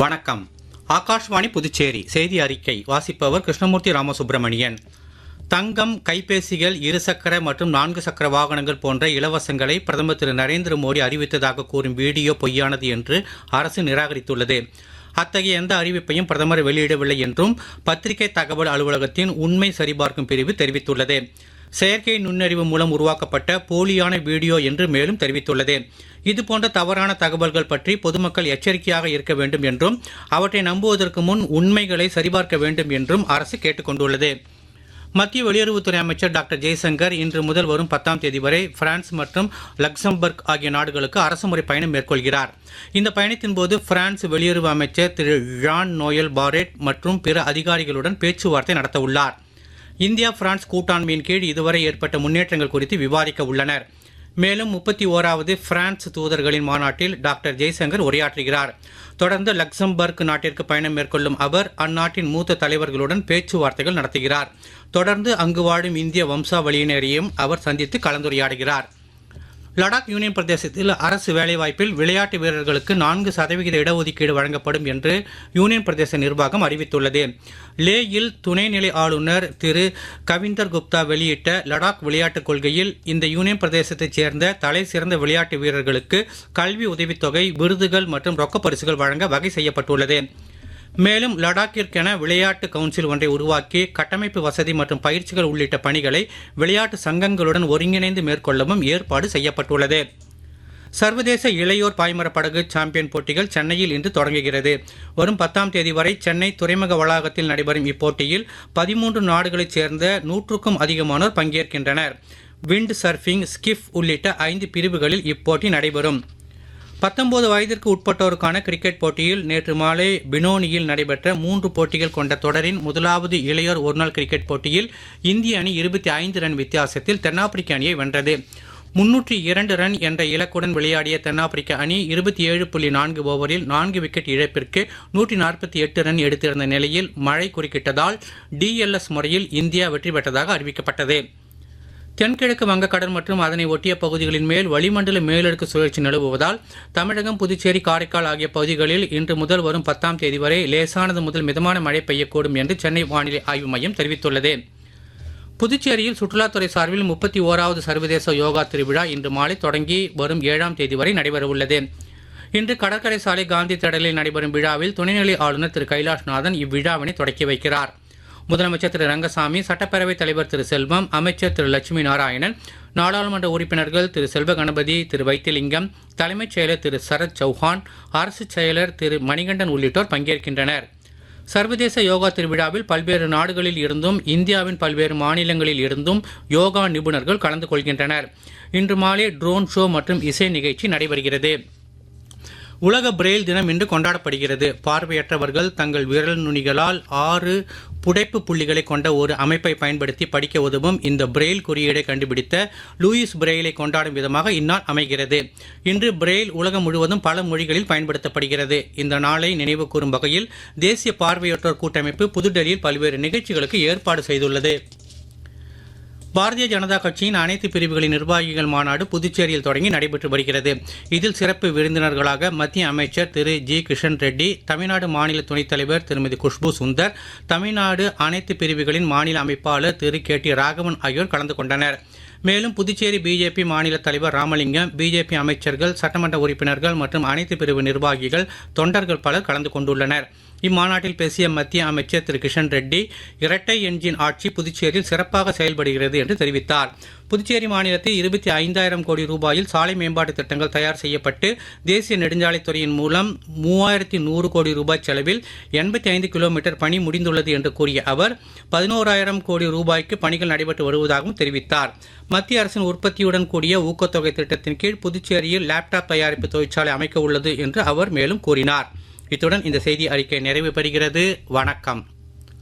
வணக்கம். ஆகாஷ்வாணி புதுச்சேரி செய்தி அறிக்கை வாசிப்பவர் கிருஷ்ணமூர்த்தி ராமசுப்பிரமணியன். தங்கம், கைபேசிகள், இருசக்கர மற்றும் 4 சக்கர வாகனங்கள் போன்ற இலவசங்களை பிரதமர் திரு நரேந்திர மோடி அறிவித்ததாக கூறும் வீடியோ பொய்யானது என்று அரசு நிராகரித்துள்ளது. அத்தகைய எந்த அறிவிப்பையும் பிரதமர் வெளியிடவில்லை என்றும் பத்திரிகை தகவல் அலுவலகத்தின் உண்மை சரிபார்க்கும் பிரிவு தெரிவித்துள்ளது. செயற்கை நுண்ணறிவு மூலம் உருவாக்கப்பட்ட போலியான வீடியோ என்று மேலும் தெரிவித்துள்ளது. இதுபோன்ற தவறான தகவல்கள் பற்றி பொதுமக்கள் எச்சரிக்கையாக இருக்க வேண்டும் என்றும் அவற்றை நம்புவதற்கு முன் உண்மைகளை சரிபார்க்க வேண்டும் என்றும் அரசு கேட்டுக் கொண்டுள்ளது. மத்திய வெளியுறவுத்துறை அமைச்சர் டாக்டர் ஜெய்சங்கர் இன்று முதல் வரும் 10ஆம் தேதி வரை பிரான்ஸ் மற்றும் லக்சம்பர்க் ஆகிய நாடுகளுக்கு அரசுமுறை பயணம் மேற்கொள்கிறார். இந்த பயணத்தின் போது பிரான்ஸ் வெளியுறவு அமைச்சர் திரு ஜான் நோயல் பாரெட் மற்றும் பிற அதிகாரிகளுடன் பேச்சுவார்த்தை நடத்த உள்ளார். இந்தியா பிரான்ஸ் கூட்டாண்மையின் கீழ் இதுவரை ஏற்பட்ட முன்னேற்றங்கள் குறித்து விவாதிக்க உள்ளனர். மேலும் 31வது பிரான்ஸ் தூதர்களின் மாநாட்டில் டாக்டர் ஜெய்சங்கர் உரையாற்றுகிறார். தொடர்ந்து லக்சம்பர்க் நாட்டிற்கு பயணம் மேற்கொள்ளும் அவர் அந்நாட்டின் மூத்த தலைவர்களுடன் பேச்சுவார்த்தைகள் நடத்துகிறார். தொடர்ந்து அங்கு வாழும் இந்திய வம்சாவளியினரையும் அவர் சந்தித்து கலந்துரையாடுகிறார். லடாக் யூனியன் பிரதேசத்தில் அரசு வேலைவாய்ப்பில் விளையாட்டு வீரர்களுக்கு 4% இடஒதுக்கீடு வழங்கப்படும் என்று யூனியன் பிரதேச நிர்வாகம் அறிவித்துள்ளது. லேயில் துணைநிலை ஆளுநர் திரு கவிந்தர் குப்தா வெளியிட்ட லடாக் விளையாட்டுக் கொள்கையில் இந்த யூனியன் பிரதேசத்தைச் சேர்ந்த தலை சிறந்த விளையாட்டு வீரர்களுக்கு கல்வி உதவித்தொகை, விருதுகள் மற்றும் ரொக்க பரிசுகள் வழங்க வகை செய்யப்பட்டுள்ளது. மேலும் லடாக்கிற்கென விளையாட்டு கவுன்சில் ஒன்றை உருவாக்கி கட்டமைப்பு வசதி மற்றும் பயிற்சிகள் உள்ளிட்ட பணிகளை விளையாட்டு சங்கங்களுடன் ஒருங்கிணைந்து மேற்கொள்ளவும் ஏற்பாடு செய்யப்பட்டுள்ளது. சர்வதேச இளையோர் பாய்மர படகு சாம்பியன் போட்டிகள் சென்னையில் இன்று தொடங்குகிறது. வரும் 10ஆம் தேதி வரை சென்னை துறைமுக வளாகத்தில் நடைபெறும் இப்போட்டியில் 13 நாடுகளைச் சேர்ந்த 100க்கும் அதிகமானோர் பங்கேற்கின்றனர். விண்ட் சர்ஃபிங், ஸ்கிஃப் உள்ளிட்ட 5 பிரிவுகளில் இப்போட்டி நடைபெறும். 19 வயதிற்கு உட்பட்டோருக்கான கிரிக்கெட் போட்டியில் நேற்று மாலை பினோனியில் நடைபெற்ற 3 போட்டிகள் கொண்ட தொடரின் முதலாவது இளையோர் ஒருநாள் கிரிக்கெட் போட்டியில் இந்திய அணி 25 ரன் வித்தியாசத்தில் தென்னாப்பிரிக்க அணியை வென்றது. 302 ரன் என்ற இலக்குடன் விளையாடிய தென்னாப்பிரிக்க அணி 27.4 ஓவரில் 4 விக்கெட் இழப்பிற்கு 148 ரன் எடுத்திருந்த நிலையில் மழை குறுக்கிட்டதால் DLS முறையில் இந்தியா வெற்றி பெற்றதாக அறிவிக்கப்பட்டது. தென்கிழக்கு வங்கக்கடல் மற்றும் அதனை ஒட்டிய பகுதிகளின் மேல் வளிமண்டல மேலடுக்கு சுழற்சி நிலவுவதால் தமிழகம், புதுச்சேரி, காரைக்கால் ஆகிய பகுதிகளில் இன்று முதல் வரும் 10ஆம் தேதி வரை லேசானது முதல் மிதமான மழை பெய்யக்கூடும் என்று சென்னை வானிலை ஆய்வு மையம் தெரிவித்துள்ளது. புதுச்சேரியில் சுற்றுலாத்துறை சார்பில் 31வது சர்வதேச யோகா திருவிழா இன்று மாலை தொடங்கி வரும் 7ஆம் தேதி வரை நடைபெறவுள்ளது. இன்று கடற்கரை சாலை காந்தி திடலில் நடைபெறும் விழாவில் துணைநிலை ஆளுநர் திரு கைலாஷ்நாதன் இவ்விழாவினை தொடக்கி வைக்கிறார். முதலமைச்சர் திரு ரங்கசாமி, சட்டப்பேரவைத் தலைவர் திரு செல்வம், அமைச்சர் திரு லட்சுமி நாராயணன், நாடாளுமன்ற உறுப்பினர்கள் திரு செல்வ கணபதி, திரு வைத்திலிங்கம், தலைமைச் செயலர் திரு சரத் சௌஹான், அரசு செயலர் திரு மணிகண்டன் உள்ளிட்டோர் பங்கேற்கின்றனர். சர்வதேச யோகா திருவிழாவில் பல்வேறு நாடுகளில் இருந்தும் இந்தியாவின் பல்வேறு மாநிலங்களில் இருந்தும் யோகா நிபுணர்கள் கலந்து கொள்கின்றனர். இன்று மாலை ட்ரோன் ஷோ மற்றும் இசை நிகழ்ச்சி நடைபெறுகிறது. உலக பிரெயில் தினம் இன்று கொண்டாடப்படுகிறது. பார்வையற்றவர்கள் தங்கள் விரல் நுனிகளால் 6 புடைப்பு புள்ளிகளை கொண்ட ஒரு அமைப்பை பயன்படுத்தி படிக்க உதவும் இந்த பிரெயில் குறியீடை கண்டுபிடித்த லூயிஸ் பிரெயிலை கொண்டாடும் விதமாக இந்நாள் அமைகிறது. இன்று பிரெயில் உலகம் முழுவதும் பல மொழிகளில் பயன்படுத்தப்படுகிறது. இந்த நாளை நினைவு கூறும் வகையில் தேசிய பார்வையற்றோர் கூட்டமைப்பு புதுடெல்லியில் பல்வேறு நிகழ்ச்சிகளுக்கு ஏற்பாடு செய்துள்ளது. பாரதிய ஜனதா கட்சியின் அனைத்து பிரிவுகளின் நிர்வாகிகள் மாநாடு புதுச்சேரியில் தொடங்கி நடைபெற்று வருகிறது. இதில் சிறப்பு விருந்தினர்களாக மத்திய அமைச்சர் திரு ஜி கிஷன் ரெட்டி, தமிழ்நாடு மாநில துணைத் தலைவர் திருமதி குஷ்பு சுந்தர், தமிழ்நாடு அனைத்து பிரிவுகளின் மாநில அமைப்பாளர் திரு KT ராகவன் ஆகியோர் கலந்து கொண்டனர். மேலும் புதுச்சேரி பிஜேபி மாநில தலைவர் ராமலிங்கம், பிஜேபி அமைச்சர்கள், சட்டமன்ற உறுப்பினர்கள் மற்றும் அனைத்து பிரிவு நிர்வாகிகள், தொண்டர்கள் பலர் கலந்து கொண்டுள்ளனர். இம்மாநாட்டில் பேசிய மத்திய அமைச்சர் திரு கிஷன் ரெட்டி, இரட்டை என்ஜின் ஆட்சி புதுச்சேரியில் சிறப்பாக செயல்படுகிறது என்று தெரிவித்தார். புதுச்சேரி மாநிலத்தில் 25,000 கோடி ரூபாயில் சாலை மேம்பாட்டு திட்டங்கள் தயார் செய்யப்பட்டு தேசிய நெடுஞ்சாலைத்துறையின் மூலம் 3,100 கோடி ரூபாய் செலவில் 85 கிலோமீட்டர் பணி முடிந்துள்ளது என்று கூறிய அவர் 11,000 கோடி ரூபாய்க்கு பணிகள் நடைபெற்று வருவதாகவும் தெரிவித்தார். மத்திய அரசின் உற்பத்தியுடன் கூடிய ஊக்கத்தொகை திட்டத்தின் கீழ் புதுச்சேரியில் லேப்டாப் தயாரிப்பு தொழிற்சாலை அமைக்க உள்ளது என்று அவர் மேலும் கூறினார். இத்துடன் இந்த செய்தி அறிக்கை நிறைவு பெறுகிறது. வணக்கம்.